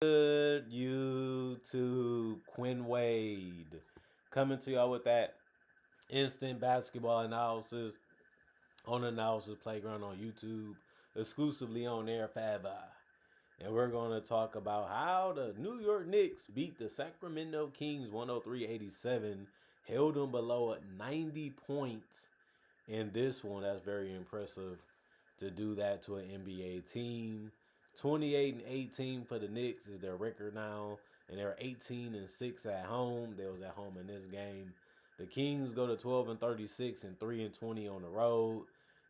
Good YouTube, Quinn Wade coming to y'all with that instant basketball analysis on Analysis Playground on YouTube, exclusively on Air Fava. And we're going to talk about how the New York Knicks beat the Sacramento Kings 103-87, held them below 90 points in this one. That's very impressive to do that to an NBA team. 28-18 for the Knicks is their record now, and they're 18-6 at home. They was at home in this game. The Kings go to 12-36 and 3-20 on the road.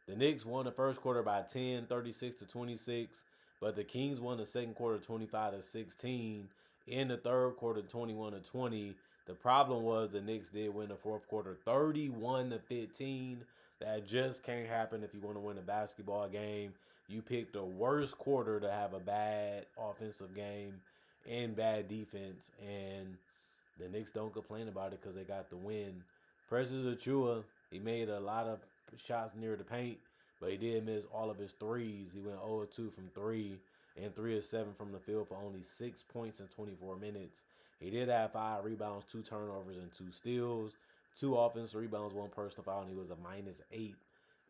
The Knicks won the first quarter by 10, 36-26, but the Kings won the second quarter 25-16. In the third quarter 21-20. The problem was the Knicks did win the fourth quarter 31-15. That just can't happen if you want to win a basketball game. You picked the worst quarter to have a bad offensive game and bad defense, and the Knicks don't complain about it because they got the win. Precious Achiuwa, he made a lot of shots near the paint, but he did miss all of his threes. He went 0-2 from 3 and 3-7 from the field for only 6 points in 24 minutes. He did have 5 rebounds, 2 turnovers, and 2 steals. 2 offensive rebounds, 1 personal foul, and he was a -8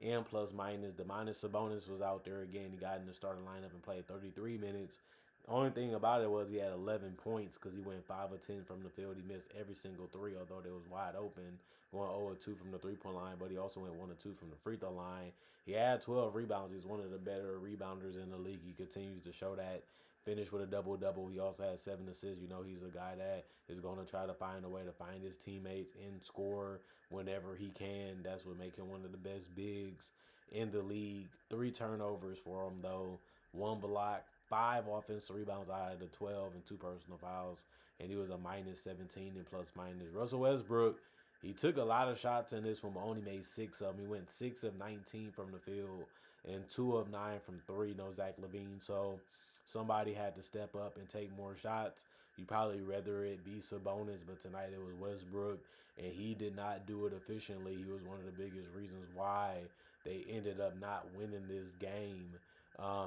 and plus minus. The minus Sabonis was out there again. He got in the starting lineup and played 33 minutes. The only thing about it was he had 11 points because he went 5 of 10 from the field. He missed every single three, although they was wide open, going 0-2 from the three-point line, but he also went 1-2 from the free throw line. He had 12 rebounds. He's one of the better rebounders in the league. He continues to show that. Finished with a double-double. He also had 7 assists. You know, he's a guy that is going to try to find a way to find his teammates and score whenever he can. That's what makes him one of the best bigs in the league. 3 turnovers for him, though. 1 block, 5 offensive rebounds out of the 12, and 2 personal fouls. And he was a -17 and plus minus. Russell Westbrook, he took a lot of shots in this one, but only made 6 of them. He went 6 of 19 from the field and 2 of 9 from 3. No Zach LaVine. So somebody had to step up and take more shots. You probably rather it be Sabonis, but tonight it was Westbrook, and he did not do it efficiently. He was one of the biggest reasons why they ended up not winning this game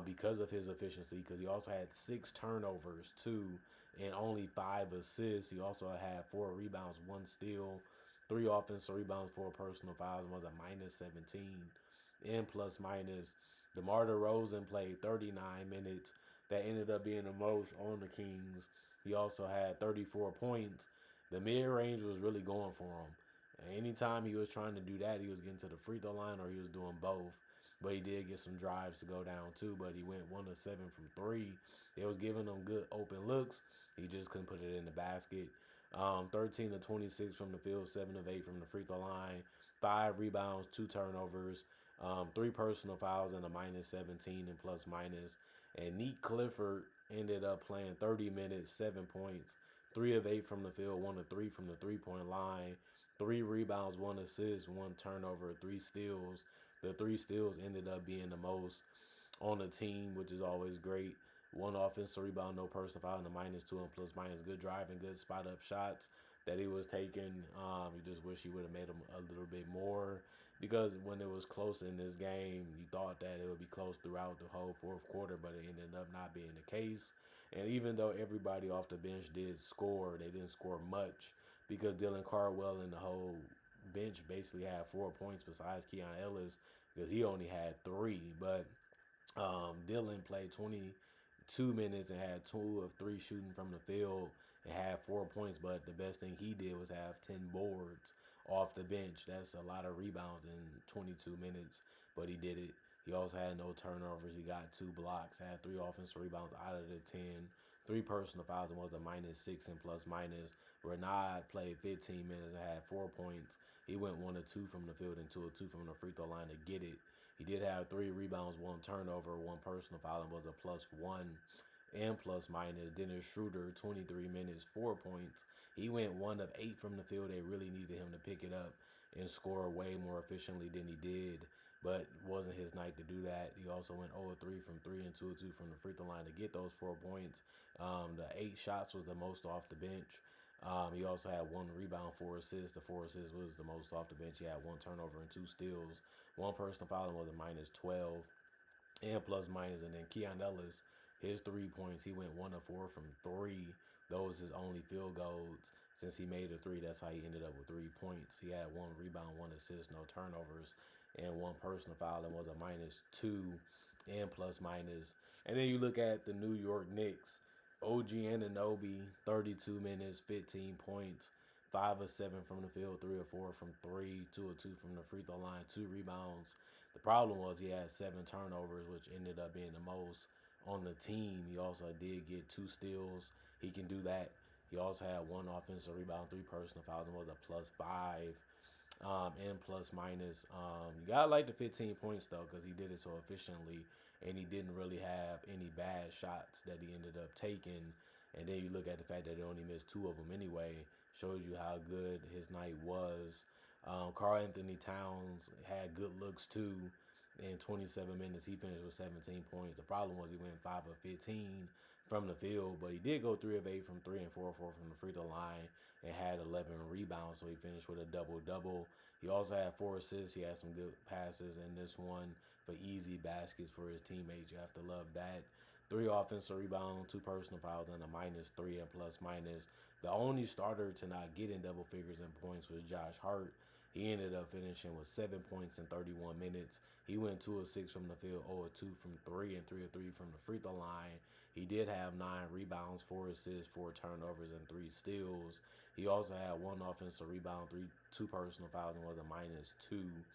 because of his efficiency, because he also had 6 turnovers, too, and only 5 assists. He also had 4 rebounds, 1 steal, 3 offensive rebounds, 4 personal fouls, and was a -17 and plus minus. DeMar DeRozan played 39 minutes. That ended up being the most on the Kings. He also had 34 points. The mid-range was really going for him. Anytime he was trying to do that, he was getting to the free throw line or he was doing both. But he did get some drives to go down too. But he went 1-7 from 3. They was giving him good open looks. He just couldn't put it in the basket. 13-26 from the field, 7 of 8 from the free throw line, 5 rebounds, 2 turnovers, 3 personal fouls, and a -17 and plus minus. And Neat Clifford ended up playing 30 minutes, 7 points, 3 of 8 from the field, 1 of 3 from the three-point line, 3 rebounds, 1 assist, 1 turnover, 3 steals. The 3 steals ended up being the most on the team, which is always great. 1 offensive rebound, no personal foul, and a -2 and plus minus. Good driving, good spot up shots that he was taking. You just wish he would have made them a little bit more, because when it was close in this game, you thought that it would be close throughout the whole fourth quarter, but it ended up not being the case. And even though everybody off the bench did score, they didn't score much because Dylan Cardwell and the whole bench basically had 4 points besides Keon Ellis, because he only had 3. But Dylan played 22 minutes and had 2 of 3 shooting from the field and had 4 points. But the best thing he did was have 10 boards off the bench. That's a lot of rebounds in 22 minutes, but he did it. He also had no turnovers. He got 2 blocks, had 3 offensive rebounds out of the 10, 3 personal fouls, and was a -6 and plus minus. Renard played 15 minutes and had 4 points. He went 1 of 2 from the field and 2 of 2 from the free throw line to get it. He did have 3 rebounds, 1 turnover, 1 personal foul, and was a +1 and plus minus. Dennis Schroeder, 23 minutes, 4 points. He went 1 of 8 from the field. They really needed him to pick it up and score way more efficiently than he did, but it wasn't his night to do that. He also went 0 of 3 from 3 and 2 of 2 from the free throw line to get those 4 points. The 8 shots was the most off the bench. He also had 1 rebound, 4 assists. The 4 assists was the most off the bench. He had 1 turnover and 2 steals. 1 personal foul was a -12 and plus minus. And then Keon Ellis, his 3 points. He went 1 of 4 from three. Those his only field goals since he made a three. That's how he ended up with 3 points. He had 1 rebound, 1 assist, no turnovers, and 1 personal foul, and was a -2 and plus minus. And then you look at the New York Knicks. OG Anunoby, 32 minutes, 15 points, 5 of 7 from the field, 3 of 4 from three, 2 of 2 from the free throw line, 2 rebounds. The problem was he had 7 turnovers, which ended up being the most on the team. He also did get 2 steals. He can do that. He also had 1 offensive rebound, 3 personal fouls, and was a +5 and plus minus. You gotta like the 15 points though, because he did it so efficiently, and he didn't really have any bad shots that he ended up taking. And then you look at the fact that he only missed 2 of them anyway, shows you how good his night was. Karl Anthony Towns had good looks too. In 27 minutes, he finished with 17 points. The problem was he went 5 of 15 from the field, but he did go 3 of 8 from three and 4 of 4 from the free throw line, and had 11 rebounds, so he finished with a double-double. He also had 4 assists. He had some good passes in this one for easy baskets for his teammates. You have to love that. 3 offensive rebounds, 2 personal fouls, and a -3 and plus minus. The only starter to not get in double figures in points was Josh Hart. He ended up finishing with 7 points in 31 minutes. He went 2 of 6 from the field, 0 of 2 from three, and 3 of 3 from the free throw line. He did have 9 rebounds, 4 assists, 4 turnovers, and 3 steals. He also had 1 offensive rebound, 2 personal fouls, and was a -2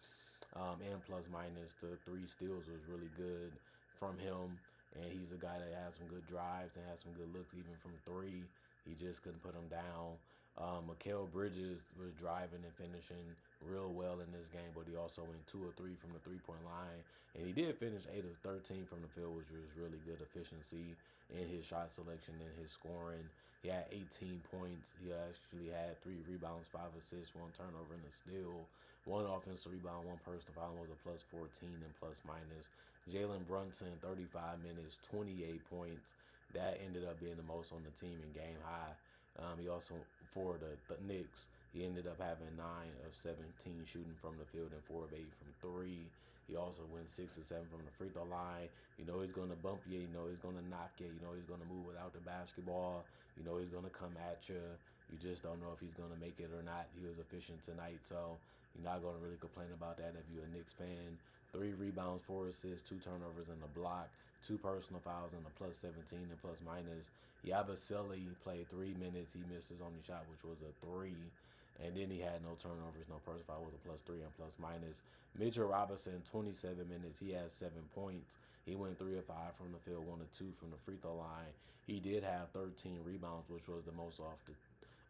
and plus minus. The 3 steals was really good from him, and he's a guy that has some good drives and has some good looks even from three. He just couldn't put him down. Mikal Bridges was driving and finishing real well in this game, but he also went 2 of 3 from the 3-point line, and he did finish 8 of 13 from the field, which was really good efficiency in his shot selection and his scoring. He had 18 points. He actually had 3 rebounds, 5 assists, 1 turnover, and a steal. 1 offensive rebound, 1 personal foul, was a +14 and plus minus. Jalen Brunson, 35 minutes, 28 points. That ended up being the most on the team in game high. He also, for the Knicks, he ended up having 9 of 17 shooting from the field and 4 of 8 from three. He also went 6 of 7 from the free throw line. You know he's going to bump you. You know he's going to knock you. You know he's going to move without the basketball. You know he's going to come at you. You just don't know if he's going to make it or not. He was efficient tonight, so you're not going to really complain about that if you're a Knicks fan. 3 rebounds, 4 assists, 2 turnovers, and a block. 2 personal fouls and a +17 and plus minus. Yabusele played 3 minutes. He missed his only shot, which was a 3. And then he had no turnovers, no personal foul, was a +3 and plus minus. Mitchell Robinson, 27 minutes. He had 7 points. He went 3 of 5 from the field, 1 of 2 from the free throw line. He did have 13 rebounds, which was the most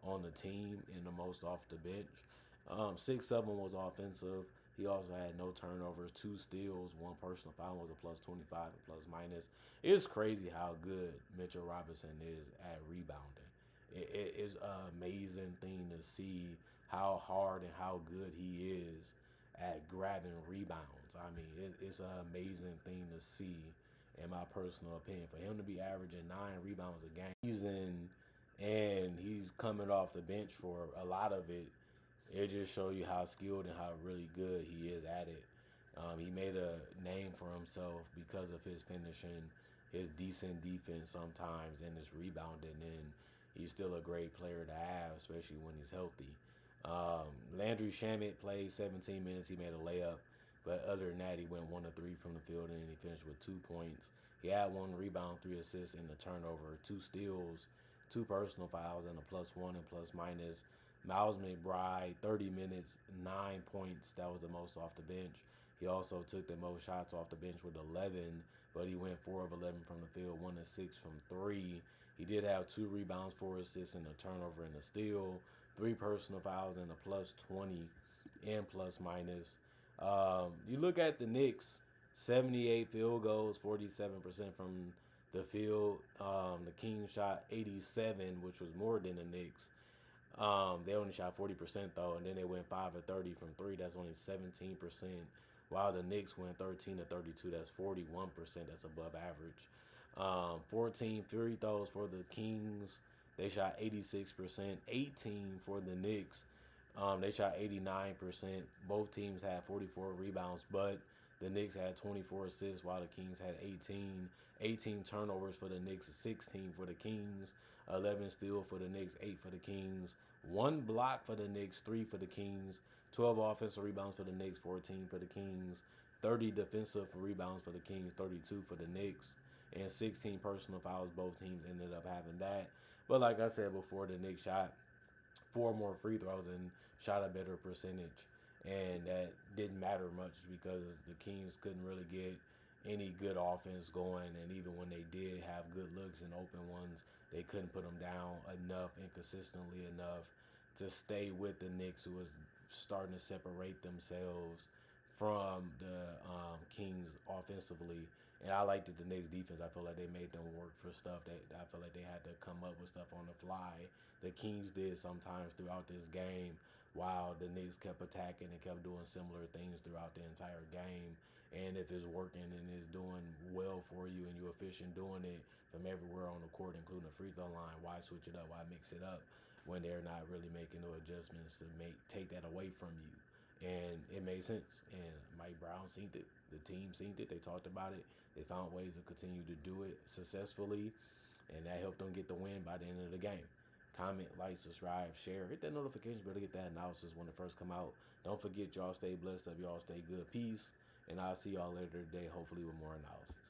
on the team and the most off the bench. 6 of them was offensive. He also had no turnovers, 2 steals, 1 personal foul, was a +25 and plus minus. It's crazy how good Mitchell Robinson is at rebounding. It is an amazing thing to see how hard and how good he is at grabbing rebounds. I mean, it's an amazing thing to see, in my personal opinion. For him to be averaging 9 rebounds a game, and he's coming off the bench for a lot of it, it just shows you how skilled and how really good he is at it. He made a name for himself because of his finishing, his decent defense sometimes, and his rebounding. And he's still a great player to have, especially when he's healthy. Landry Shamet played 17 minutes. He made a layup. But other than that, he went 1 of 3 from the field, and he finished with 2 points. He had 1 rebound, 3 assists, and a turnover, 2 steals, 2 personal fouls, and a +1 and plus minus. Miles McBride, 30 minutes, 9 points. That was the most off the bench. He also took the most shots off the bench with 11, but he went 4 of 11 from the field, 1 of 6 from three. He did have 2 rebounds, 4 assists, and a turnover and a steal, 3 personal fouls, and a +20 and plus minus. You look at the Knicks, 78 field goals, 47% from the field. The Kings shot 87, which was more than the Knicks. They only shot 40% though, and then they went 5 of 30 from three. That's only 17%. While the Knicks went 13 of 32. That's 41%. That's above average. 14 free throws for the Kings. They shot 86%. 18 for the Knicks. They shot 89%. Both teams had 44 rebounds, but The Knicks had 24 assists while the Kings had 18. 18 turnovers for the Knicks, 16 for the Kings. 11 steal for the Knicks, 8 for the Kings. 1 block for the Knicks, 3 for the Kings. 12 offensive rebounds for the Knicks, 14 for the Kings. 30 defensive rebounds for the Kings, 32 for the Knicks. And 16 personal fouls. Both teams ended up having that. But like I said before, the Knicks shot 4 more free throws and shot a better percentage. And that didn't matter much because the Kings couldn't really get any good offense going. And even when they did have good looks and open ones, they couldn't put them down enough and consistently enough to stay with the Knicks, who was starting to separate themselves from the Kings offensively. And I liked the Knicks defense. I feel like they made them work for stuff that I feel like they had to come up with stuff on the fly. The Kings did sometimes throughout this game, while the Knicks kept attacking and kept doing similar things throughout the entire game. And if it's working and it's doing well for you and you're efficient doing it from everywhere on the court, including the free throw line, why switch it up? Why mix it up when they're not really making no adjustments to take that away from you? And it made sense. And Mike Brown seen it. The team seen it. They talked about it. They found ways to continue to do it successfully, and that helped them get the win by the end of the game. Comment, like, subscribe, share, hit that notification bell to get that analysis when it first come out. Don't forget, y'all stay blessed up. Y'all stay good. Peace. And I'll see y'all later today, hopefully with more analysis.